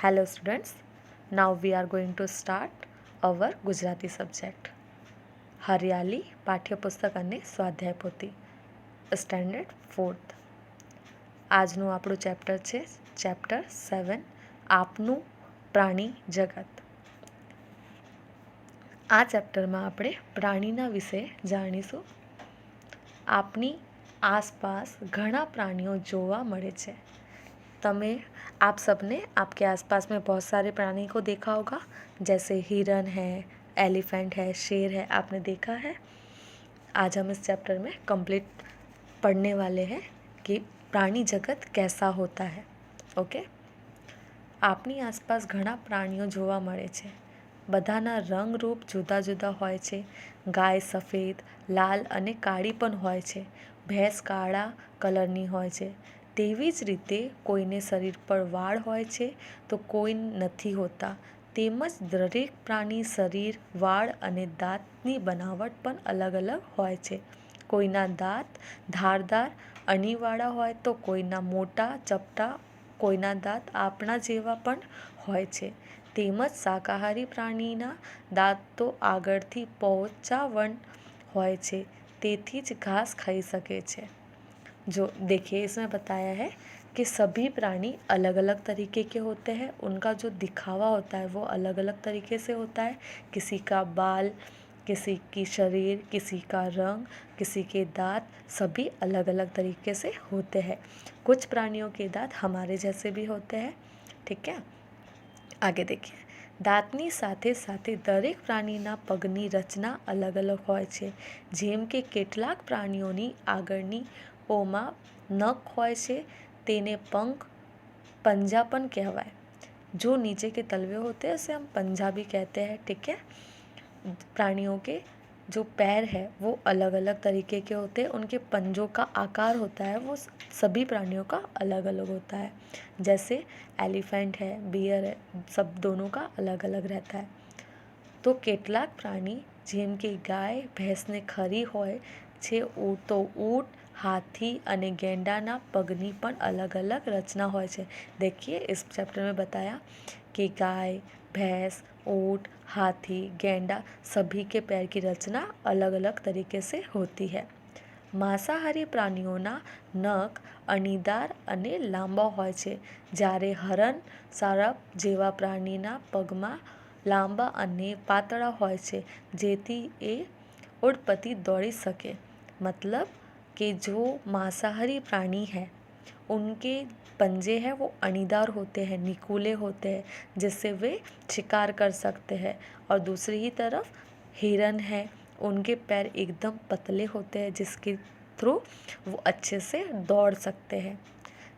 Hello students, now we are going to start our Gujarati subject. હરિયાળી પાઠ્યપુસ્તક અને સ્વાધ્યાય પોથી સ્ટેન્ડર્ડ 4th. આજનું આપણું ચેપ્ટર છે ચેપ્ટર 7 આપનું પ્રાણી જગત. આ ચેપ્ટરમાં આપણે પ્રાણીના વિશે જાણીશું. આપની આસપાસ ઘણા પ્રાણીઓ જોવા મળે છે. आप सबने आपके आसपास में बहुत सारे प्राणी को देखा होगा, जैसे हिरन है, एलिफेंट है, शेर है, आपने देखा है. आज हम इस चैप्टर में कंप्लीट पढ़ने वाले हैं कि प्राणी जगत कैसा होता है. ओके. આપની આસપાસ ઘણા પ્રાણીઓ જોવા મળે છે. બધાના રંગ રૂપ જુદા જુદા હોય છે. ગાય સફેદ, લાલ અને કાળી પણ હોય છે. ભેંસ કાળા કલરની હોય છે. તેવી જ રીતે કોઈને શરીર પર વાળ હોય છે તો કોઈ નથી હોતા. તેમજ દરેક પ્રાણી શરીર, વાળ અને દાંતની બનાવટ પણ અલગ અલગ હોય છે. કોઈના દાંત ધારદાર અણીવાળા હોય તો કોઈના મોટા ચપટા, કોઈના દાંત આપણા જેવા પણ હોય છે. તેમજ શાકાહારી પ્રાણીના દાંત તો આગળથી પહોંચા વણ હોય છે, તેથી જ ઘાસ ખાઈ શકે છે. जो देखिए इसमें बताया है कि सभी प्राणी अलग अलग तरीके के होते हैं. उनका जो दिखावा होता है वो अलग अलग तरीके से होता है. किसी का बाल, किसी की शरीर, किसी का रंग, किसी के दांत सभी अलग अलग तरीके से होते हैं. कुछ प्राणियों के दांत हमारे जैसे भी होते हैं. ठीक है, आगे देखिए. દાંતની સાથે સાથે દરેક પ્રાણીના પગની રચના અલગ અલગ હોય છે. જેમ કે કેટલાક પ્રાણીઓની આગળની ઓમાં नख હોય છે, તેને पंजा पण कहवाए. जो नीचे के तलवे होते हैं उसे हम पंजा भी कहते हैं. ठीक है. प्राणियों के जो पैर है वो अलग अलग तरीके के होते हैं. उनके पंजों का आकार होता है वो सभी प्राणियों का अलग अलग होता है. जैसे एलिफेंट है, बियर है, सब दोनों का अलग अलग रहता है. तो કેટલાક પ્રાણી જેમ કે ગાય ભેંસને ખરી હોય છે, તો ઊંટ, हाथी અને ગેંડાના પગની પણ अलग अलग रचना હોય છે. देखिए इस चैप्टर में बताया कि गाय, भैंस, ऊँट, हाथी, गेंडा सभी के पैर की रचना अलग अलग तरीके से होती है. માંસાહારી પ્રાણીઓના નખ અણીદાર અને લાંબા હોય છે, જ્યારે હરણ, સારપ જેવા પ્રાણીના પગમાં લાંબા અને પાતળા હોય છે, જેથી એ ઉડપતિ દौड़ी सके. मतलब कि जो मांसाहारी प्राणी है उनके पंजे हैं वो अणीदार होते हैं, निकूले होते हैं, जिससे वे शिकार कर सकते हैं. और दूसरी ही तरफ हिरन है, उनके पैर एकदम पतले होते हैं, जिसके थ्रू वो अच्छे से दौड़ सकते हैं.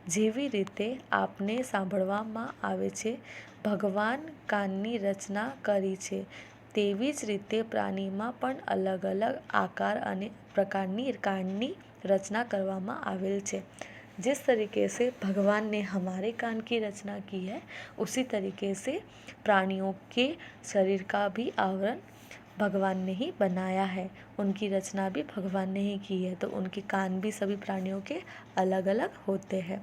જેવી રીતે આપને સાંભળવામાં આવે છે ભગવાન કાનની રચના કરી છે, તેવી જ રીતે પ્રાણીમાં પણ અલગ અલગ આકાર અને પ્રકારની કાનની रचना કરવામાં आवेल છે. जिस तरीके से भगवान ने हमारे कान की रचना की है, उसी तरीके से प्राणियों के शरीर का भी आवरण भगवान ने ही बनाया है. उनकी रचना भी भगवान ने ही की है, तो उनके कान भी सभी प्राणियों के अलग अलग होते हैं.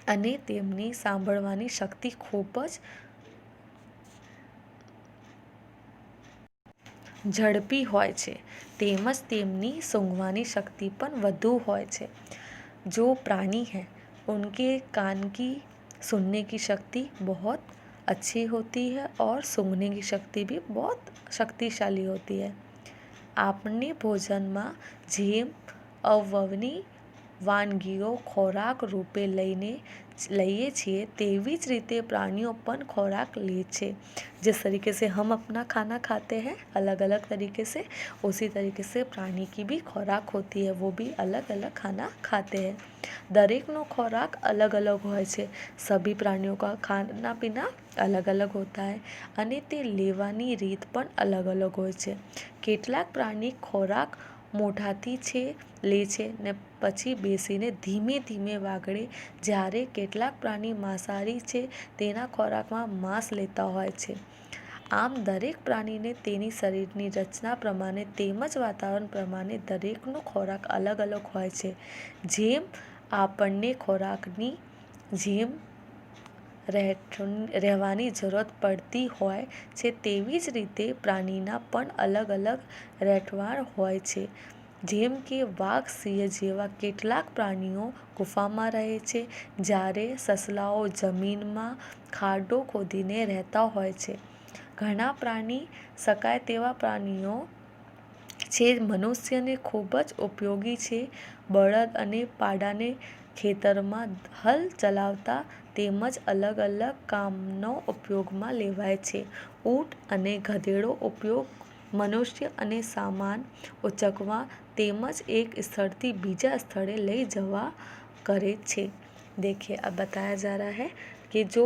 અને તેમની સાંભળવાની શક્તિ ખૂબ જ ઝડપી હોય છે, તેમજ તેમની सूंघવાની શક્તિ પણ વધુ હોય છે. जो प्राणी है उनके कान की सुनने की शक्ति बहुत अच्छी होती है और सूंघने की शक्ति भी बहुत शक्तिशाली होती है. आपने भोजનમાં જેમ અવવની વાનગીઓ ખોરાક રૂપે લઈએ છીએ, તેવી જ રીતે प्राणियों પણ ખોરાક લે છે. जिस तरीके से हम अपना खाना खाते हैं अलग अलग तरीके से, उसी तरीके से प्राणी की भी खुराक होती है, वो भी अलग अलग खाना खाते हैं. દરેકનો ખોરાક अलग अलग હોય છે. सभी प्राणियों का खाना पीना अलग अलग होता है અને તે લેવાની રીત પણ अलग अलग હોય છે. કેટલાક પ્રાણી ખોરાક મોઢાથી લે છે ને પછી બેસીને ધીમે ધીમે વાગળે, જ્યારે કેટલાક પ્રાણી માંસાહારી છે તેના ખોરાકમાં માંસ લેતા હોય છે. આમ દરેક પ્રાણીને તેની શરીરની રચના પ્રમાણે તેમજ વાતાવરણ પ્રમાણે દરેકનો ખોરાક અલગ અલગ હોય છે. જેમ આપણને ખોરાકની જેમ રહેવાની જરૂરત પડતી હોય છે, તેવી જ રીતે પ્રાણીના પણ અલગ અલગ રહેઠાણ હોય છે. જેમ કે વાઘ, સિંહ જેવા કેટલાક પ્રાણીઓ ગુફામાં રહે છે, જ્યારે સસલાઓ જમીનમાં ખાડો ખોદીને રહેતા હોય છે. ઘણા પ્રાણી શકાય તેવા પ્રાણીઓ છે મનુષ્યને ખૂબ જ ઉપયોગી છે. બળદ અને પાડાને ખેતરમાં હલ ચલાવતા તેમજ અલગ અલગ કામનો ઉપયોગમાં લેવાય છે. ઊંટ અને ગધેડો ઉપયોગ મનુષ્ય અને સામાન ઉંચકવા તેમજ एक स्थलથી બીજા स्थले ले जवा करे छे। देखिए, अब बताया जा रहा है कि जो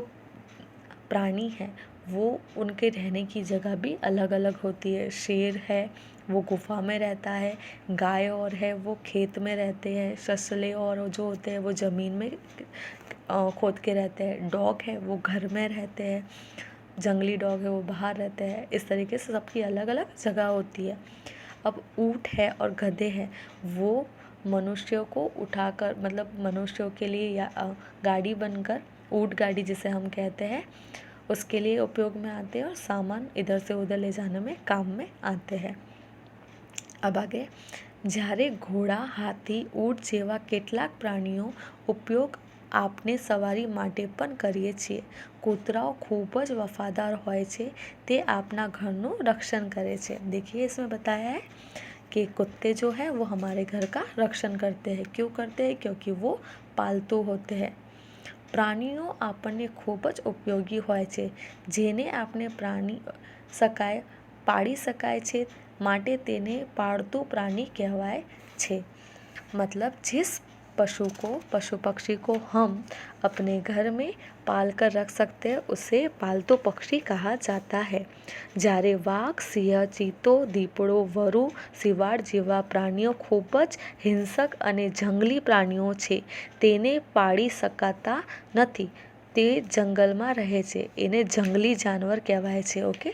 प्राणी है वो उनके रहने की जगह भी अलग अलग होती है। शेर है वो गुफा में रहता है, गाय और है वो खेत में रहते हैं, ससले और जो होते हैं वो ज़मीन में खोद के रहते हैं, डॉग है वो घर में रहते हैं, जंगली डॉग है वो बाहर रहते हैं। इस तरीके से सबकी अलग अलग जगह होती है। अब ऊँट है और गधे हैं वो मनुष्यों को उठाकर मतलब मनुष्यों के लिए या गाड़ी बनकर ऊँट गाड़ी जिसे हम कहते हैं उसके लिए उपयोग में आते हैं और सामान इधर से उधर ले जाने में काम में आते हैं। अब आगे, જ્યારે ઘોડા, હાથી, ઊંટ જેવા કેટલાક પ્રાણીઓ ઉપયોગ આપણે સવારી માટે પણ કરીએ છીએ. કૂતરાઓ ખૂબ જ વફાદાર હોય છે, તે આપના ઘરનું રક્ષણ કરે છે. देखिए, इसमें बताया है कि कुत्ते जो है वो हमारे घर का रक्षण करते हैं. क्यों करते हैं? क्योंकि वो पालतू होते हैं. પ્રાણીઓ આપણને ખૂબ જ ઉપયોગી હોય છે, જેને આપણે પાળી શકાય છે, માટે તેને पालतू प्राणी कहवाय छे। मतलब जिस पशु पक्षी को हम अपने घर में पाल कर रख सकते हैं उसे पालतू पक्षी कहा जाता है। જ્યારે વાઘ, સિંહ, ચિત્તો, દીપડો, વરુ, શિયાળ જેવા પ્રાણીઓ ખૂબ જ હિંસક અને જંગલી પ્રાણીઓ છે, તેને પાળી શકાતા નથી, તે जंगल रहे छे, इन्हें जंगली जानवर कहवाय छे। ओके,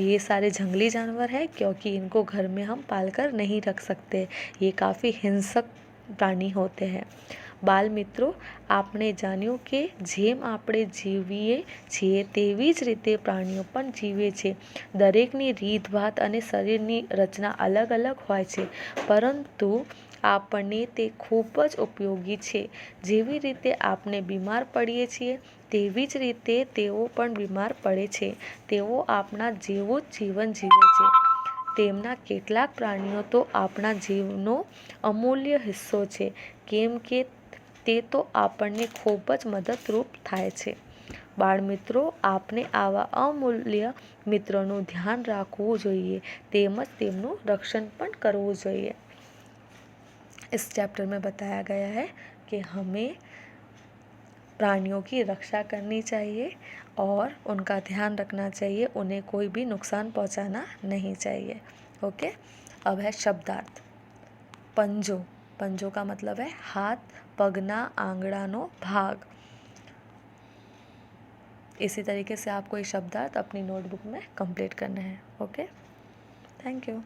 ये सारे जंगली जानवर है क्योंकि इनको घर में हम पाल कर नहीं रख सकते, ये काफ़ी हिंसक प्राणी होते हैं। बाल मित्रों, आपने जान्યું કે જેમ આપણે જીવીએ છીએ તેવી જ રીતે પ્રાણીઓ પણ જીવે છે. દરેકની રીતભાત અને શરીરની રચના અલગ અલગ હોય છે, પરંતુ આપણને તે ખૂબ જ ઉપયોગી છે. જેવી રીતે આપણે બીમાર પડીએ છીએ તેવી જ રીતે તેઓ પણ બીમાર પડે છે. તેઓ આપણા જેવું જ જીવન જીવે છે. તેમના કેટલાક પ્રાણીઓ તો આપણા જીવનો અમૂલ્ય હિસ્સો છે, કેમ કે તે તો આપણને ખૂબ જ મદદરૂપ થાય છે. બાળ મિત્રો, આપને આવા અમૂલ્ય મિત્રોનું ધ્યાન રાખવું જોઈએ તેમજ તેમનું રક્ષણ પણ કરવું જોઈએ. इस चैप्टर में बताया गया है कि हमें प्राणियों की रक्षा करनी चाहिए और उनका ध्यान रखना चाहिए, उन्हें कोई भी नुकसान पहुंचाना नहीं चाहिए. ओके, अब है शब्दार्थ. पंजो. पंजो का मतलब है हाथ, पगना आंगड़ानो भाग. इसी तरीके से आपको ये शब्दार्थ अपनी नोटबुक में कंप्लीट करना है. Okay, thank you.